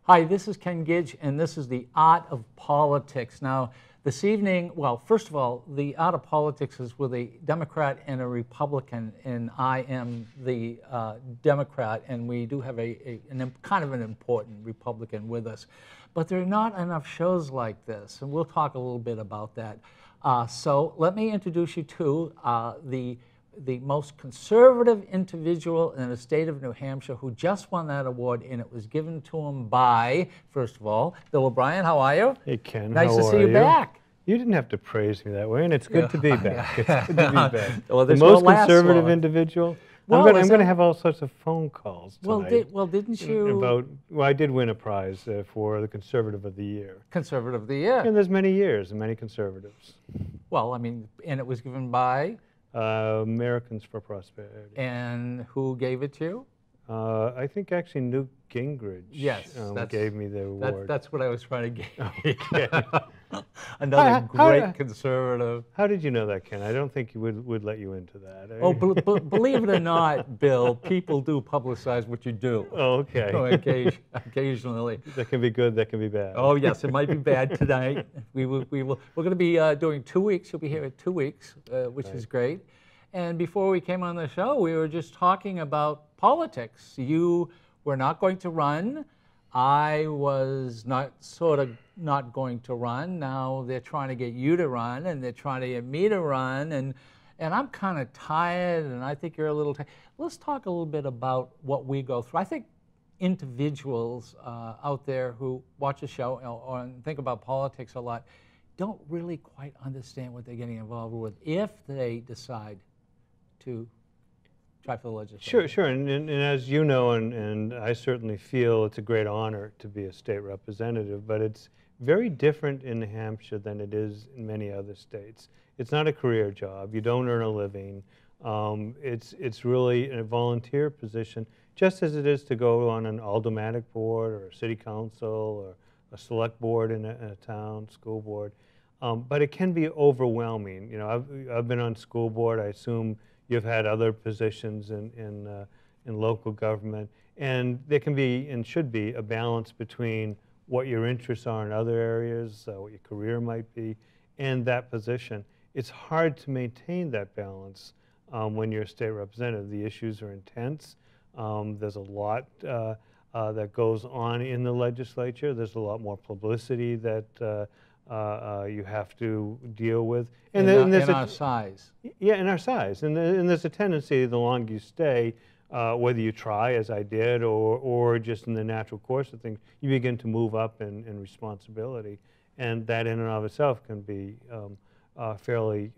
Hi, this is Ken Gidge, and this is the Art of Politics. Now, this evening, well, first of all, the Art of Politics is with a Democrat and a Republican, and I am the Democrat, and we do have kind of an important Republican with us. But there are not enough shows like this, and we'll talk a little bit about that. So let me introduce you to the most conservative individual in the state of New Hampshire who just won that award, and it was given to him by, first of all, Bill O'Brien. How are you? Hey, Ken. Nice to see you back. You didn't have to praise me that way, and it's good to be back. It's good to be back. Well, the most conservative individual. Well, I'm going to have all sorts of phone calls tonight. Well, didn't you? I did win a prize for the Conservative of the Year. Conservative of the Year. And there's many years and many conservatives. Well, I mean, and it was given by? Americans for Prosperity. And who gave it to you? I think actually Newt Gingrich gave me the award. That's what I was trying to get. Okay. Another great conservative. How did you know that, Ken? I don't think he would let you into that. Oh, believe it or not, Bill, people do publicize what you do. Oh, okay. Occasionally. That can be good, that can be bad. Oh, yes, it might be bad tonight. We're going to be doing 2 weeks. You'll be here at 2 weeks, which is great. And before we came on the show, we were just talking about politics. You were not going to run. I was not going to run. Now they're trying to get you to run, and they're trying to get me to run, and I'm kind of tired, and I think you're a little tired. Let's talk a little bit about what we go through. I think individuals out there who watch the show or think about politics a lot don't really quite understand what they're getting involved with if they decide to try for the legislature. Sure, and as you know, and I certainly feel it's a great honor to be a state representative, but it's very different in New Hampshire than it is in many other states. It's not a career job. You don't earn a living. It's really a volunteer position, just as it is to go on an aldermanic board or a city council or a select board in a town, school board. But it can be overwhelming. You know, I've been on school board. I assume you've had other positions in local government, and there can be and should be a balance between what your interests are in other areas, what your career might be, and that position. It's hard to maintain that balance when you're a state representative. The issues are intense. There's a lot that goes on in the legislature. There's a lot more publicity that you have to deal with. And in our size. Yeah, in our size. And there's a tendency, the longer you stay, whether you try, as I did, or just in the natural course of things, you begin to move up in responsibility. And that in and of itself can be fairly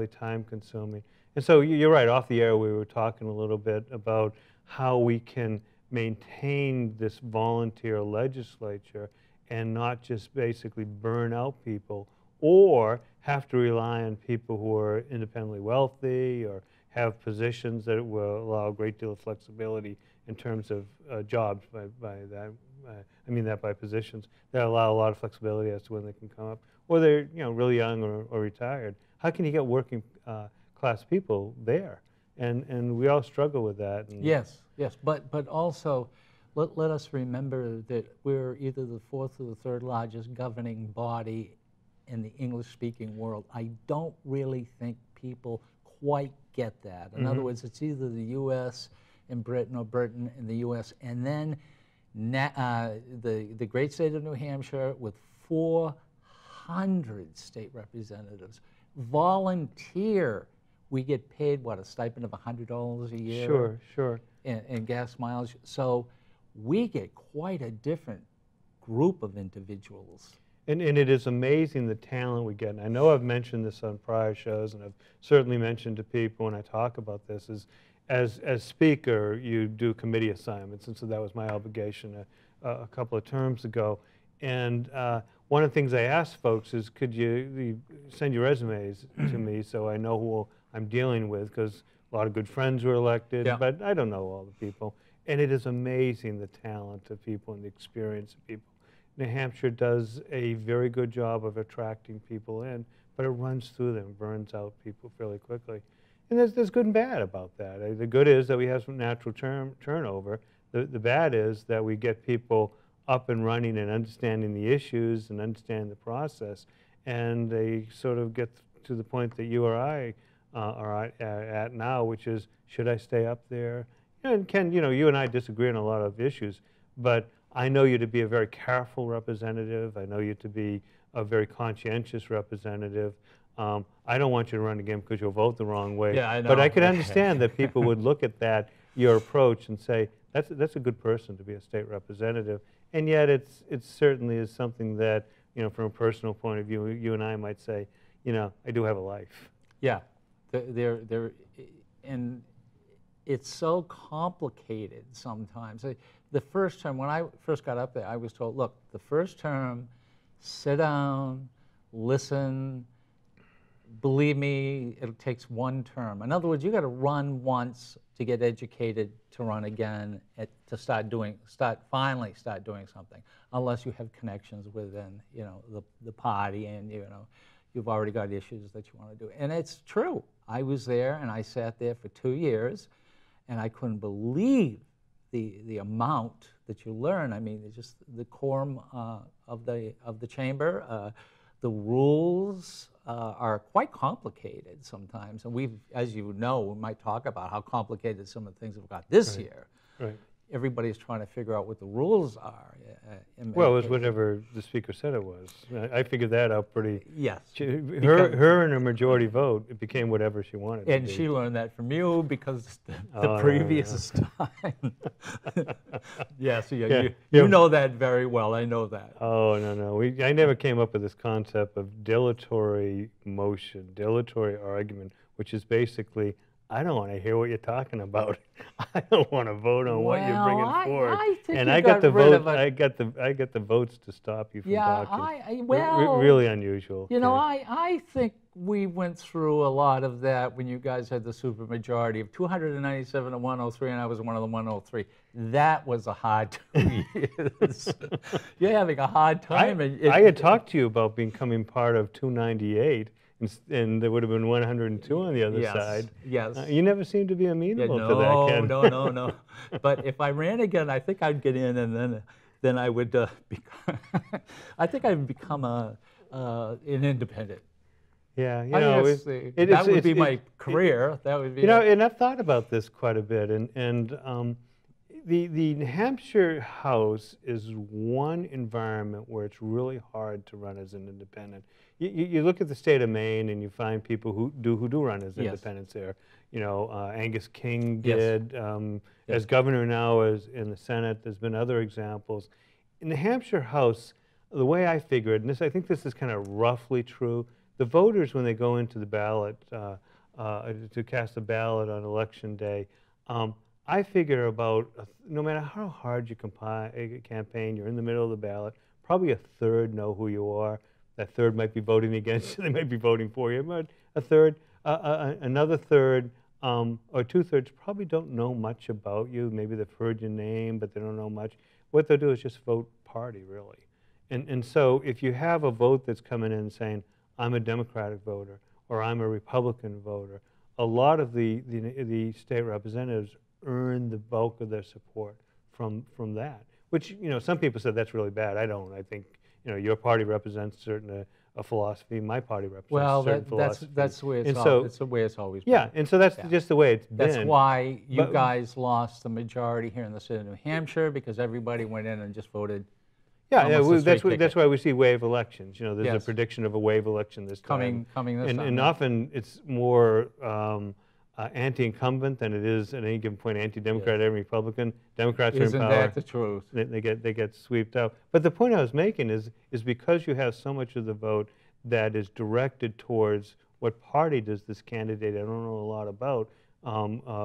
time-consuming. And so you're right, off the air we were talking a little bit about how we can maintain this volunteer legislature and not just basically burn out people or have to rely on people who are independently wealthy or have positions that will allow a great deal of flexibility in terms of jobs by that. I mean that by positions that allow a lot of flexibility as to when they can come up, or they're really young or retired. How can you get working class people there? And we all struggle with that. And yes, but also let us remember that we're either the fourth or the third largest governing body in the English-speaking world. I don't really think people quite get that. In other words, it's either the U.S. and Britain or Britain and the U.S. and then the great state of New Hampshire with 400 state representatives volunteer we get paid, what, a stipend of $100 a year? Sure, sure. In gas mileage. So we get quite a different group of individuals. And it is amazing the talent we get. And I know I've mentioned this on prior shows, and I've certainly mentioned to people when I talk about this, is as speaker, you do committee assignments, and so that was my obligation a couple of terms ago. And one of the things I asked folks is, could you send your resumes to me so I know who I'm dealing with, because a lot of good friends were elected, Yeah. but I don't know all the people. And it is amazing the talent of people and the experience of people. New Hampshire does a very good job of attracting people in, but it runs through them, burns out people fairly quickly. And there's good and bad about that. The good is that we have some natural turnover. The bad is that we get people up and running and understanding the issues and understanding the process, and they sort of get to the point that you or I are at now, which is, should I stay up there? And Ken, you and I disagree on a lot of issues, but I know you to be a very careful representative. I know you to be a very conscientious representative. I don't want you to run again because you'll vote the wrong way. Yeah, I know. But I could understand that people would look at that, your approach, and say, that's a good person to be a state representative. And yet it certainly is something that, from a personal point of view, you and I might say, I do have a life. Yeah, and it's so complicated sometimes. The first term, when I first got up there, I was told, look, the first term, sit down, listen, believe me, it takes one term. In other words, you got to run once to get educated to run again, to finally start doing something, unless you have connections within, the party, and you've already got issues that you want to do. And it's true. I was there, and I sat there for 2 years, and I couldn't believe the amount that you learn. I mean, it's just the quorum of the chamber, the rules are quite complicated sometimes, and we've, as you know, we might talk about how complicated some of the things have got this year. Right. Everybody's trying to figure out what the rules are. Well, it was whatever the speaker said it was. I figured that out pretty. Yes. Her and her majority vote, it became whatever she wanted. And to be. she learned that from you because the previous time. Yes, you know that very well. I know that. Oh, no. I never came up with this concept of dilatory motion, dilatory argument, which is basically, I don't want to hear what you're talking about. I don't want to vote on what you're bringing forward. I think and you I got the rid vote. of a, I got the votes to stop you from talking. Well, really unusual. I think we went through a lot of that when you guys had the supermajority of 297 to 103, and I was one of the 103. That was a hard 2 years. You're having a hard time. I had talked to you about becoming part of 298. And there would have been 102 on the other side. Yes. You never seemed to be amenable to that, Ken. No. But if I ran again, I think I'd get in, and then I would become. I think I'd become an independent. Yeah, that would be my career. That would be. And I've thought about this quite a bit, and the New Hampshire House is one environment where it's really hard to run as an independent. You look at the state of Maine, and you find people who do run as independents there. Angus King did. As governor now, as in the Senate, there's been other examples. In the Hampshire House, the way I figure it, and I think this is kind of roughly true, the voters, when they go into the ballot, to cast a ballot on election day, I figure about, no matter how hard you campaign, you're in the middle of the ballot, probably a third know who you are. That third might be voting against you, they might be voting for you, but a third, another third, or two-thirds probably don't know much about you. Maybe they've heard your name, but they don't know much. What they'll do is just vote party, really. And so if you have a vote that's coming in saying, I'm a Democratic voter, or I'm a Republican voter, a lot of the state representatives earn the bulk of their support from that, which, some people said that's really bad. I don't. I think, your party represents a philosophy. My party represents certain philosophy. That's the way it's it's the way it's always been. Yeah, and so that's just the way it's been. That's why you guys lost the majority here in the state of New Hampshire, because everybody went in and just voted Yeah, almost a straight ticket. that's why we see wave elections. You know, there's a Yes. prediction of a wave election this time. Coming this time. And yeah. often it's more anti-incumbent than it is at any given point anti-Democrat and Republican. Democrats are in Isn't power. that the truth? They get swept out. But the point I was making is because you have so much of the vote that is directed towards what party does this candidate I don't know a lot about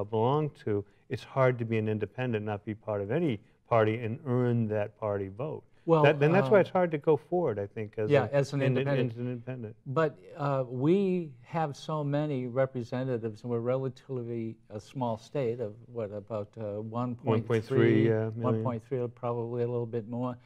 belong to, it's hard to be an independent, not be part of any party and earn that party vote. Well, then that's why it's hard to go forward, I think, as an independent. But we have so many representatives, and we're relatively a small state of what, about 1.3 million. 1.3, probably a little bit more.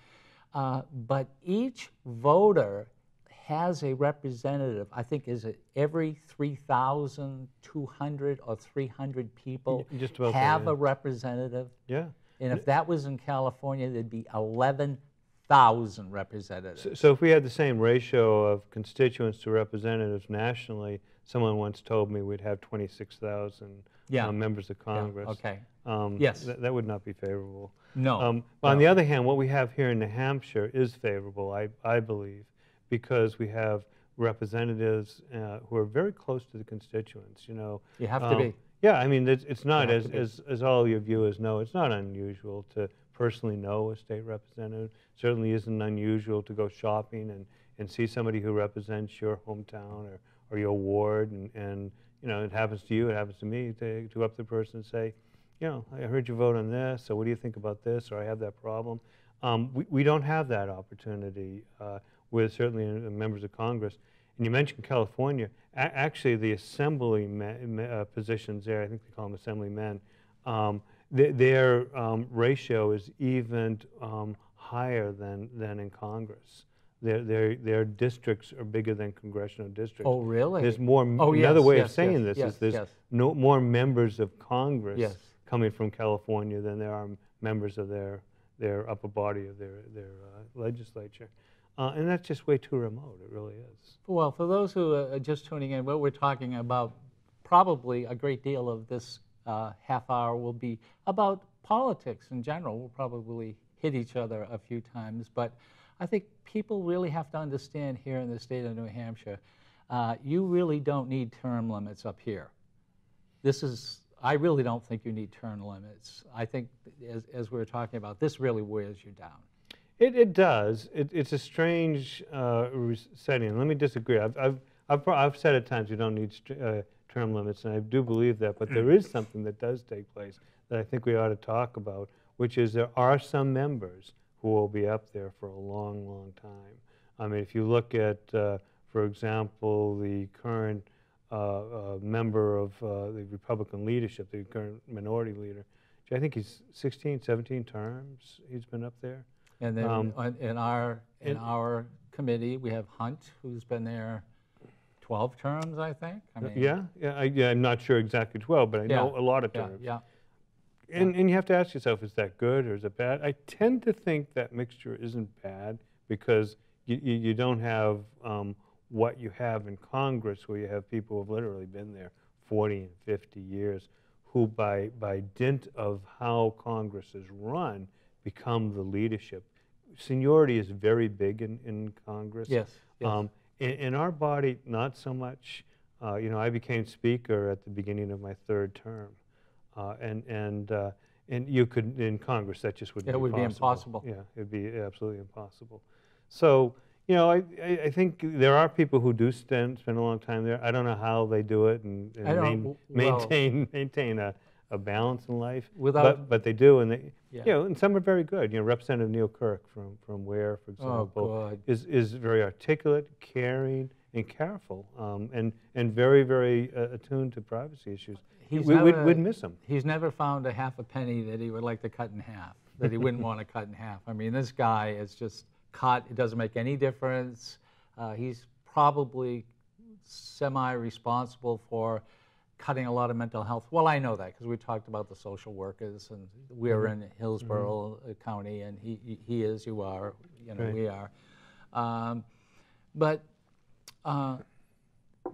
But each voter has a representative. I think is it every 3,200 or 300 people just about have that, a representative. Yeah. And if that was in California, there'd be 11,000 representatives. So if we had the same ratio of constituents to representatives nationally, someone once told me we'd have 26,000 members of Congress. Yeah, okay. Yes. That would not be favorable. No. On the other hand, what we have here in New Hampshire is favorable, I believe, because we have representatives who are very close to the constituents. You know, you have to be. Yeah, I mean, it's not, as all your viewers know, it's not unusual to personally know a state representative. Certainly isn't unusual to go shopping and see somebody who represents your hometown or your ward, and you know, it happens to you, it happens to me, to go up to the person and say, you know, I heard you vote on this, so what do you think about this, or I have that problem. We don't have that opportunity with certainly members of Congress. And you mentioned California. Actually, the assembly positions there, I think they call them assemblymen, their ratio is even higher than in Congress. Their districts are bigger than congressional districts. Oh, really? There's more. Another way of saying this is there's more members of Congress coming from California than there are members of their upper body of their legislature. And that's just way too remote, it really is. Well, for those who are just tuning in, what we're talking about, probably a great deal of this half hour will be about politics in general. We'll probably hit each other a few times, but I think people really have to understand here in the state of New Hampshire, you really don't need term limits up here. I really don't think you need term limits. I think, as we were talking about, this really wears you down. It does. It's a strange setting. Let me disagree. I've said at times you don't need term limits, and I do believe that. But there is something that does take place that I think we ought to talk about, which is there are some members who will be up there for a long, long time. I mean, if you look at, for example, the current member of the Republican leadership, the current minority leader, I think he's 16, 17 terms he's been up there. And then in our committee, we have Hunt, who's been there 12 terms, I think. I mean, I'm not sure exactly 12, but I know a lot of terms. And you have to ask yourself, is that good or is it bad? I tend to think that mixture isn't bad because you don't have what you have in Congress, where you have people who have literally been there 40 and 50 years, who by dint of how Congress is run, become the leadership. Seniority is very big in Congress. Yes. In our body, not so much. You know, I became speaker at the beginning of my third term, and you could in Congress that just wouldn't. It would be impossible. Yeah, it'd be absolutely impossible. So you know, I think there are people who do spend a long time there. I don't know how they do it and maintain a balance in life, but they do, and they, you know, and some are very good. You know, Representative Neil Kirk from Ware, for example, is very articulate, caring, and careful, and very, very attuned to privacy issues. We'd miss him. He's never found a half a penny that he would like to cut in half, that he wouldn't want to cut in half. I mean, this guy is just cut. It doesn't make any difference. He's probably semi-responsible for cutting a lot of mental health. Well, I know that because we talked about the social workers, and we're in Hillsborough County, and he is, you are, you know, we are. But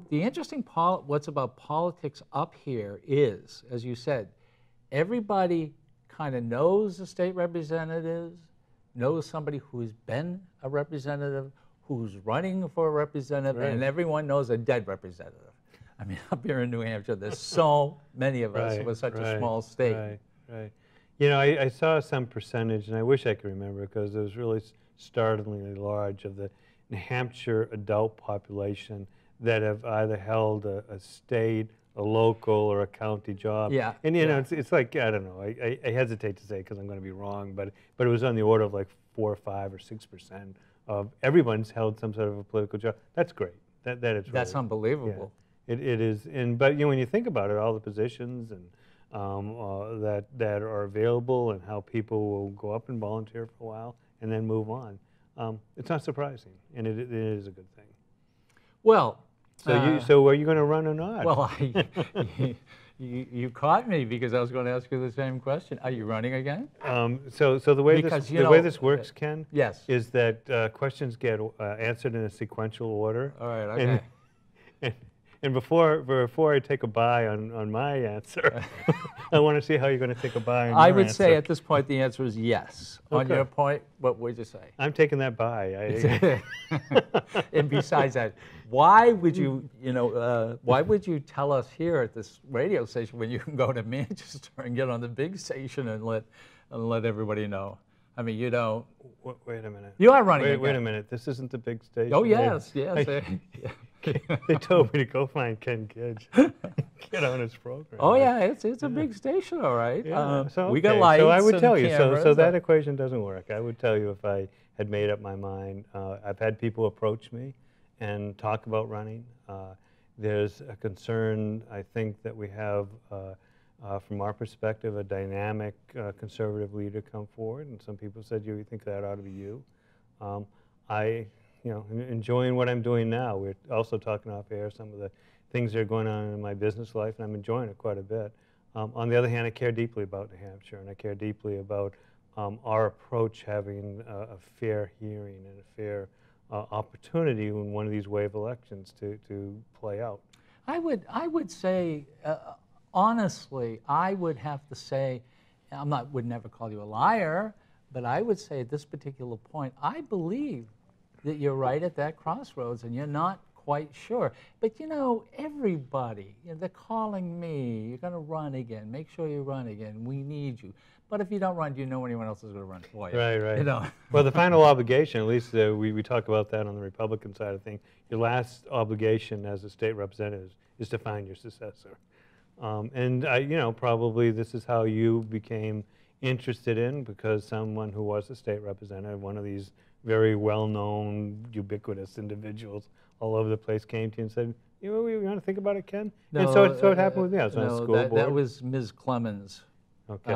the interesting what's about politics up here is, as you said, everybody kind of knows the state representatives. knows somebody who's been a representative, who's running for a representative, Right. and everyone knows a dead representative. I mean, up here in New Hampshire, there's so many of us. Right, We're such a right, small state. Right, right. You know, I saw some percentage, and I wish I could remember because it was really startlingly large of the New Hampshire adult population that have either held a state, a local, or a county job. Yeah, And you know, yeah. it's like, I don't know, I hesitate to say because I'm going to be wrong, but it was on the order of like 4 or 5 or 6% of everyone's held some sort of a political job. That's great. That is That's really, unbelievable. yeah, it is. And but you know, when you think about it, all the positions and that are available and how people will go up and volunteer for a while and then move on, it's not surprising, and it is a good thing. Well, So are you going to run or not? well, you caught me because I was going to ask you the same question. Are you running again? So the way Because, this you the way know, this works, Ken, Yes. is that questions get answered in a sequential order. All right, okay. And before I take a bye on my answer, I want to see how you're going to take a bye on I your would answer. say at this point the answer is yes. On Okay. your point, what would you say? I'm taking that bye. And besides that, why would you, why would you tell us here at this radio station when you can go to Manchester and get on the big station and let everybody know? I mean, you don't. Wait a minute. You are running Wait again. a minute. This isn't the big station. Oh yes, yes. They told me to go find Ken Gidge, get on his program. Oh yeah, it's a big station, all right. Yeah, so we got okay, lights. So I would and tell you. cameras. So that equation doesn't work. I would tell you if I had made up my mind. I've had people approach me and talk about running. There's a concern, I think, that we have, from our perspective, a dynamic conservative leader come forward, and some people said, "You think that ought to be you?" Enjoying what I'm doing now. We're also talking off air some of the things that are going on in my business life, and I'm enjoying it quite a bit. On the other hand, I care deeply about New Hampshire, and I care deeply about our approach having a fair hearing and a fair opportunity in one of these wave elections to play out. I would say, honestly, I would have to say, would never call you a liar, but I would say at this particular point, I believe that you're right at that crossroads and you're not quite sure. But everybody, they're calling me, you're going to run again, make sure you run again, we need you. But if you don't run, do you know anyone else is going to run for you? Right. Well, the final obligation, at least we talk about that on the Republican side of things, your last obligation as a state representative is to find your successor. Probably this is how you became interested in, because someone who was a state representative, one of these very well-known, ubiquitous individuals all over the place, came to you and said, you want to think about it, Ken? No, and so it happened with me. I was on a school board. That was Ms. Clemens, Okay.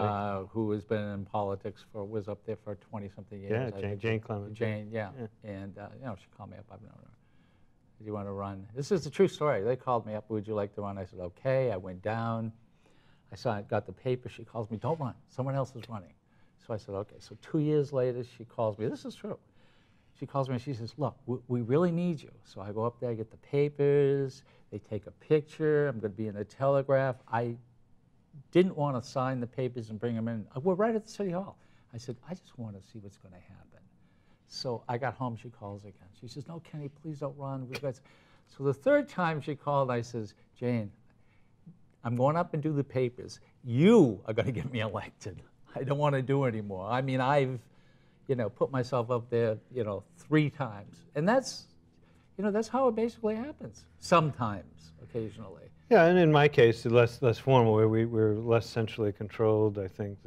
who has been in politics was up there for 20-something years. Yeah, Jane Clemens. Jane, yeah. And, she called me up. I've known her. Do you want to run? This is a true story. They called me up. Would you like to run? I said, okay. I went down. Got the paper. She calls me, don't run. Someone else is running. So I said, okay. So 2 years later, she calls me. This is true. She calls me and she says, look, we really need you. So I go up there, get the papers. They take a picture. I'm going to be in the Telegraph. I didn't want to sign the papers and bring them in. We're right at the City Hall. I said, I just want to see what's going to happen. So I got home. She calls again. She says, no, Kenny, please don't run. So the third time she called, I says, Jane, I'm going up and do the papers. You are going to get me elected. I don't want to do it anymore. I mean, I've put myself up there, 3 times. And that's how it basically happens, sometimes, occasionally. Yeah, and in my case, less formal. We're less centrally controlled, I think,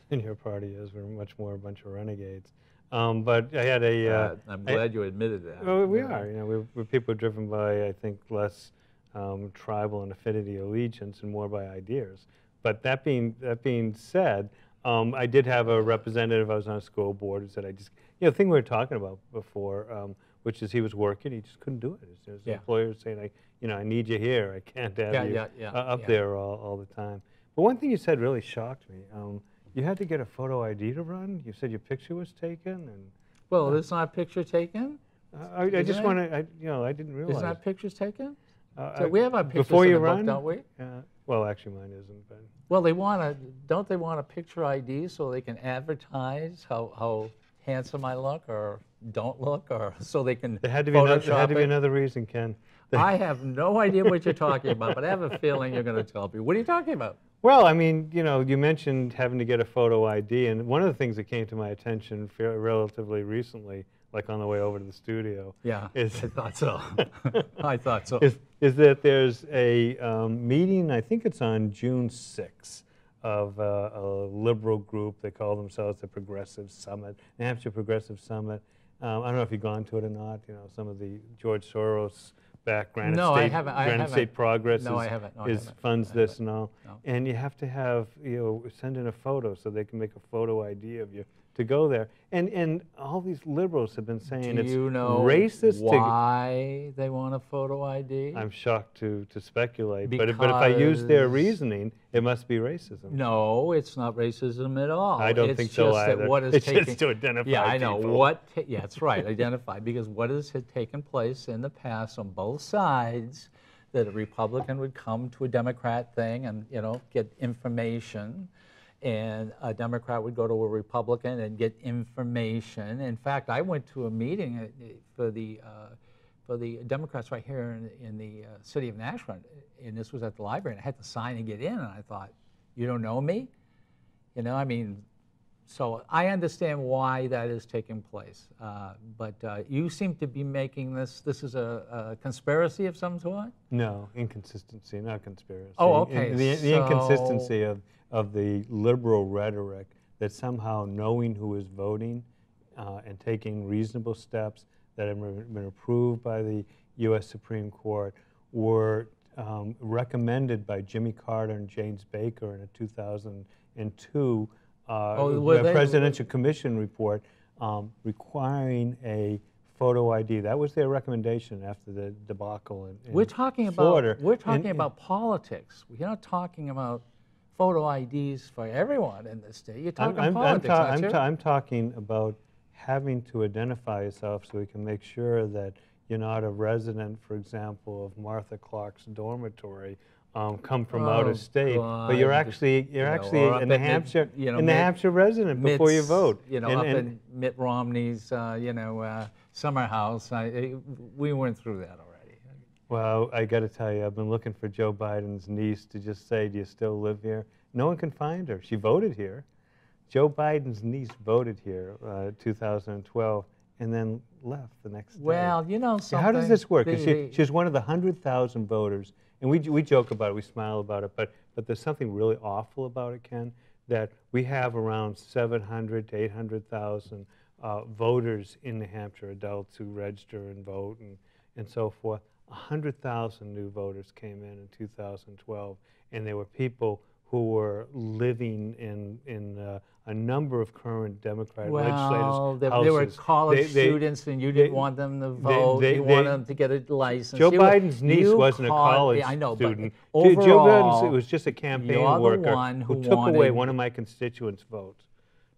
than your party is. We're much more a bunch of renegades. But I had I'm glad you admitted that. Well, we are. We're people driven by, I think, less tribal and affinity allegiance and more by ideas. But that being said, I did have a representative. I was on a school board who said, the thing we were talking about before, which is he was working, he just couldn't do it. His employer saying, I need you here. I can't have you up there all the time. But one thing you said really shocked me. You had to get a photo ID to run. You said your picture was taken, and well, there's not a picture taken. I just want to, I didn't realize. There's not pictures taken. So we have our pictures before in you the run, book, don't we? Well, actually, mine isn't. But well, don't they want a picture ID so they can advertise how handsome I look or don't look, or so they can There had to be another, there had to Photoshop be it? another reason, Ken. I have no idea what you're talking about, but I have a feeling you're going to tell me. What are you talking about? Well, I mean, you know, you mentioned having to get a photo ID, and one of the things that came to my attention relatively recently, like on the way over to the studio, Yeah, is I thought so. I thought so. is that there's a meeting, I think it's on June 6th, of a liberal group. They call themselves the Progressive Summit, New Hampshire Progressive Summit. I don't know if you've gone to it or not. You know, some of the George Soros backed Granite No, State, I haven't. Granite State Progress No, I haven't. No, I haven't. funds I this haven't. and all. No. And you have to have, you know, send in a photo so they can make a photo ID of you to go there. And all these liberals have been saying Do it's you know racist to. why they want a photo ID? I'm shocked to speculate, but if I use their Because- reasoning, it must be racism. No, it's not racism at all. I don't It's think so just that either. what is It's taking, just to identify Yeah, I know. people. Yeah, that's right, identify, because what has had taken place in the past on both sides, that a Republican would come to a Democrat thing and, you know, get information, and a Democrat would go to a Republican and get information. In fact, I went to a meeting for the Democrats right here in the city of Nashville, and this was at the library, and I had to sign and get in, and I thought, you don't know me? You know, I mean, so I understand why that is taking place, but you seem to be making this is a conspiracy of some sort? No, inconsistency, not conspiracy. Oh, okay, The inconsistency of the liberal rhetoric that somehow knowing who is voting and taking reasonable steps that have been approved by the U.S. Supreme Court were recommended by Jimmy Carter and James Baker in a 2002 Presidential Commission report requiring a photo ID. That was their recommendation after the debacle in We're talking Florida. about about politics. We're not talking about photo IDs for everyone in this state. You're talking politics, aren't you? I'm talking about having to identify yourself so we can make sure that you're not a resident, for example, of Martha Clark's dormitory, come from out of state, but you're actually a New Hampshire Hampshire resident before you vote. You know, up in Mitt Romney's summer house. We went through that already. Well, I got to tell you, I've been looking for Joe Biden's niece to just say, "Do you still live here?" No one can find her. She voted here. Joe Biden's niece voted here 2012 and then left the next day. Well, you know something. How does this work? She's one of the 100,000 voters, and we joke about it, we smile about it, but there's something really awful about it, Ken, that we have around 700 to 800,000 voters in New Hampshire, adults who register and vote and so forth. 100,000 new voters came in 2012, and there were people who were living in a number of current Democratic legislators' houses. There were college students, and you didn't want them to vote. You wanted them to get a license. Joe Biden's niece wasn't a college student. Joe Biden was just a campaign worker who took away one of my constituents' votes.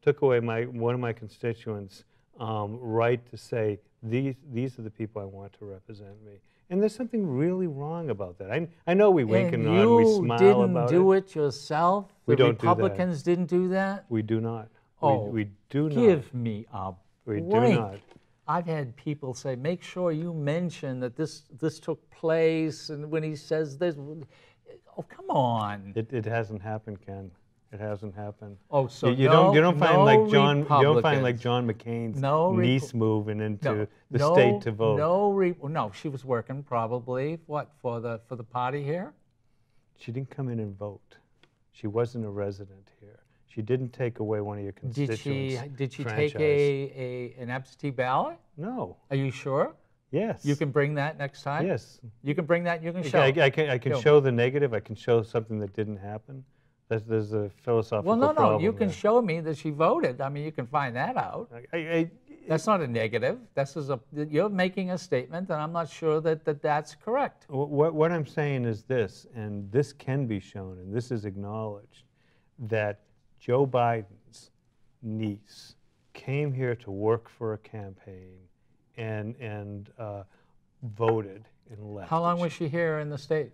Took away one of my constituents' right to say, these are the people I want to represent me. And there's something really wrong about that. I know we wink and nod and we smile about it. You didn't do it yourself? We don't do that. The Republicans didn't do that? We do not. Oh, we do not. Give me a break. We do not. I've had people say, make sure you mention that this took place, and when he says this, oh, come on. It hasn't happened, Ken. It hasn't happened. Oh, so you don't find like John McCain's niece moving into the state to vote. No, she was working probably for the party here. She didn't come in and vote. She wasn't a resident here. She didn't take away one of your constituents' Did she franchise. take an absentee ballot? No. Are you sure? Yes. You can bring that next time? Yes. You can bring that, you can show. I can show the negative. I can show something that didn't happen. There's a philosophical problem. Well, no, you can there. show me that she voted. I mean, you can find that out. That's not a negative. You're making a statement, and I'm not sure that's correct. What I'm saying is this, and this can be shown, and this is acknowledged, that Joe Biden's niece came here to work for a campaign and voted and left. How long was she here in the state?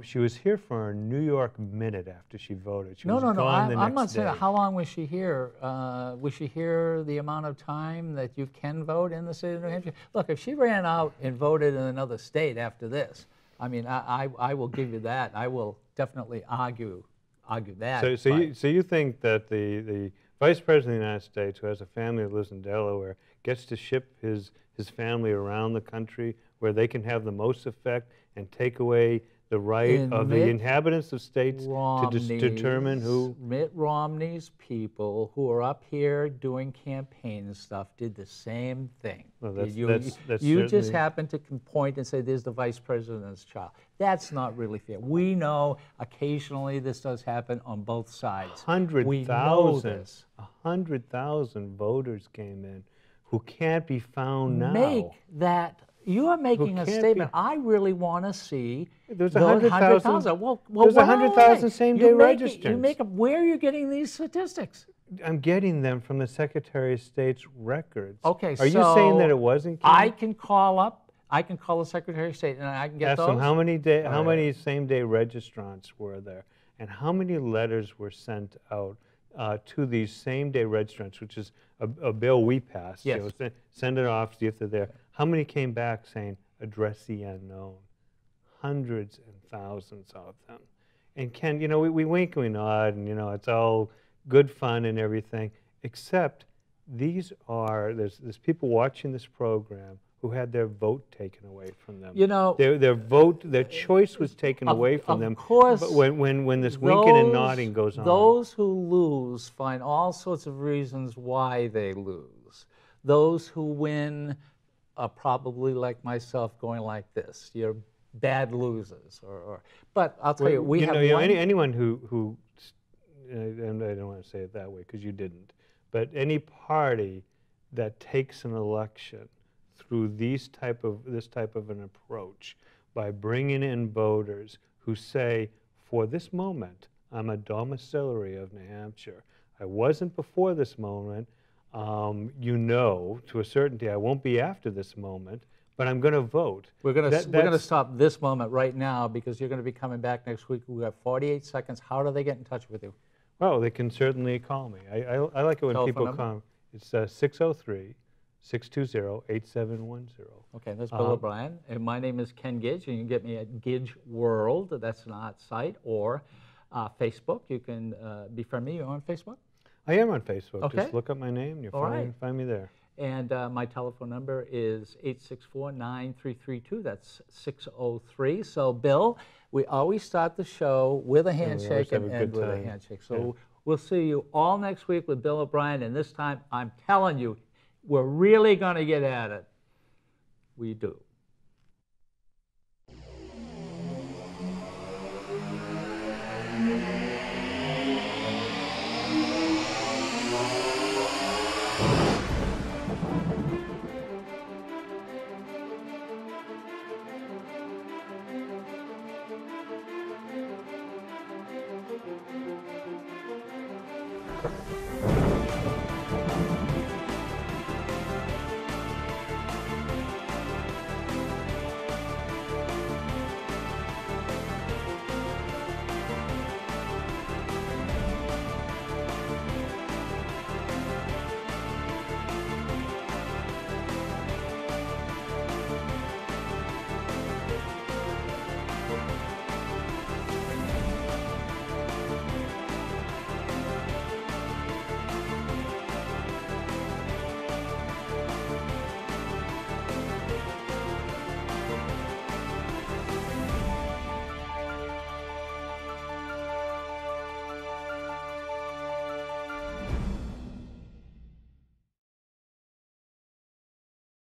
She was here for a New York minute after she voted. She No, was no, no. gone the I'm not next saying day. that. How long was she here? Was she here the amount of time that you can vote in the state of New Hampshire? Look, if she ran out and voted in another state after this, I mean, I will give you that. I will definitely argue that. So you think that the Vice President of the United States, who has a family that lives in Delaware, gets to ship his family around the country where they can have the most effect and take away the right of the inhabitants of states to determine who? Mitt Romney's people who are up here doing campaign stuff did the same thing. Well, that's you just happen to point and say, there's the vice president's child. That's not really fair. We know occasionally this does happen on both sides. 100,000 voters came in who can't be found now. You are making a statement. I really want to see There's those 100,000. Well, there's 100,000 same-day registrants. Where are you getting these statistics? I'm getting them from the Secretary of State's records. Okay, Are you saying that it wasn't? I can call the Secretary of State and I can get ask those. them how many same-day registrants were there, and how many letters were sent out to these same-day registrants, which is a bill we passed. Yes. You know, send it off, see if they're there. How many came back saying addressee unknown? Hundreds and thousands of them. And Ken, you know, we wink and we nod, and you know, it's all good fun and everything, except there's people watching this program who had their vote taken away from them. You know, their choice was taken away from them. Of course, but when this winking and nodding goes on. Those who lose find all sorts of reasons why they lose. Those who win are probably like myself, going like this. You're bad losers, but I'll tell you, we have anyone who, and I don't want to say it that way because you didn't, but any party that takes an election through this type of an approach, by bringing in voters who say, for this moment, I'm a domiciliary of New Hampshire. I wasn't before this moment. You know, to a certainty, I won't be after this moment, but I'm going to vote. We're going to stop this moment right now because you're going to be coming back next week. We have 48 seconds. How do they get in touch with you? Well, they can certainly call me. I like it when people call. It's 603-620-8710. Okay, that's Bill O'Brien. And my name is Ken Gidge, and you can get me at Gidge World. That's an site, or Facebook. You can befriend me. You're on Facebook? I am on Facebook. Okay. Just look up my name. You'll find me there. And my telephone number is 864-9332. That's 603. So, Bill, we always start the show with a handshake and end with a handshake. So we'll see you all next week with Bill O'Brien. And this time, I'm telling you, we're really going to get at it. We do.